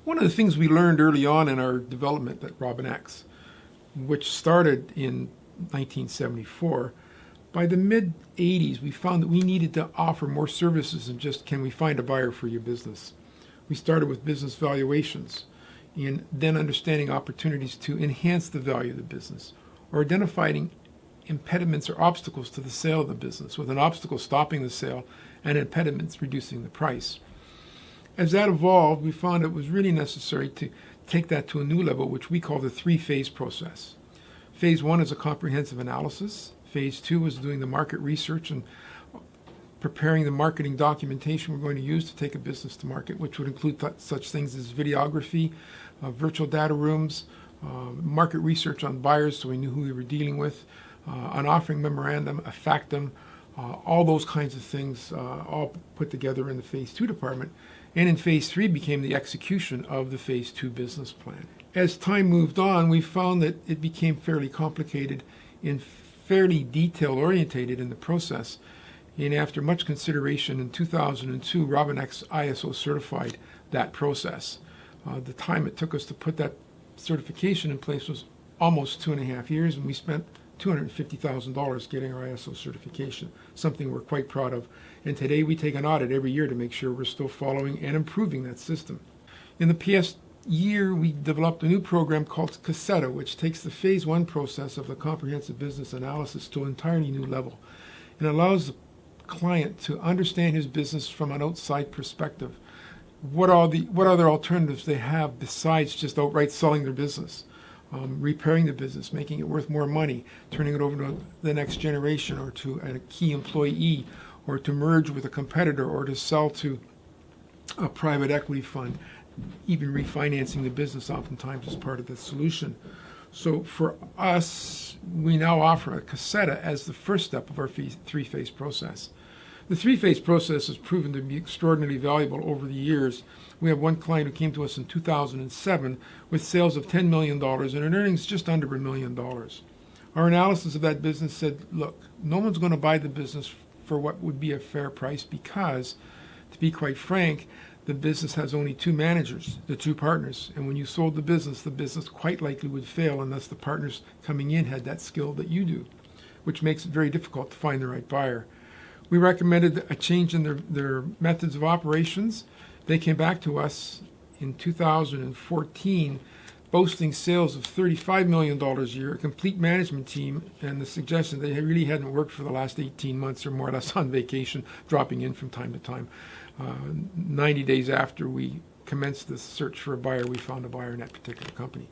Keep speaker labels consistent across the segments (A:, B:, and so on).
A: One of the things we learned early on in our development at Robbinex, which started in 1974, by the mid-'80s we found that we needed to offer more services than just, can we find a buyer for your business? We started with business valuations and then understanding opportunities to enhance the value of the business, or identifying impediments or obstacles to the sale of the business, with an obstacle stopping the sale and impediments reducing the price. As that evolved, we found it was really necessary to take that to a new level, which we call the three-phase process. Phase one is a comprehensive analysis. Phase two is doing the market research and preparing the marketing documentation we're going to use to take a business to market, which would include such things as videography, virtual data rooms, market research on buyers so we knew who we were dealing with, an offering memorandum, a factum, all those kinds of things all put together in the phase two department. And in phase three became the execution of the phase two business plan. As time moved on, we found that it became fairly complicated and fairly detail-orientated in the process. And after much consideration, in 2002, Robbinex ISO certified that process. The time it took us to put that certification in place was almost 2.5 years, and we spent $250,000 getting our ISO certification, something we're quite proud of. And today we take an audit every year to make sure we're still following and improving that system. In the past year, we developed a new program called Caseta, which takes the phase one process of the comprehensive business analysis to an entirely new level. It allows the client to understand his business from an outside perspective. What other alternatives they have besides just outright selling their business? Repairing the business, making it worth more money, turning it over to the next generation or to a key employee, or to merge with a competitor, or to sell to a private equity fund, even refinancing the business oftentimes as part of the solution. So for us, we now offer a Caseta as the first step of our three-phase process. The three-phase process has proven to be extraordinarily valuable over the years. We have one client who came to us in 2007 with sales of $10 million and an earnings just under $1 million. Our analysis of that business said, look, no one's going to buy the business for what would be a fair price because, to be quite frank, the business has only two managers, the two partners. And when you sold the business quite likely would fail unless the partners coming in had that skill that you do, which makes it very difficult to find the right buyer. We recommended a change in their methods of operations. They came back to us in 2014 boasting sales of $35 million a year, a complete management team, and the suggestion they really hadn't worked for the last 18 months or more or less on vacation, dropping in from time to time. 90 days after we commenced the search for a buyer, we found a buyer in that particular company.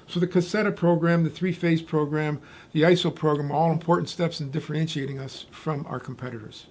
A: So the Caseta program, the three-phase program, the ISO program, are all important steps in differentiating us from our competitors.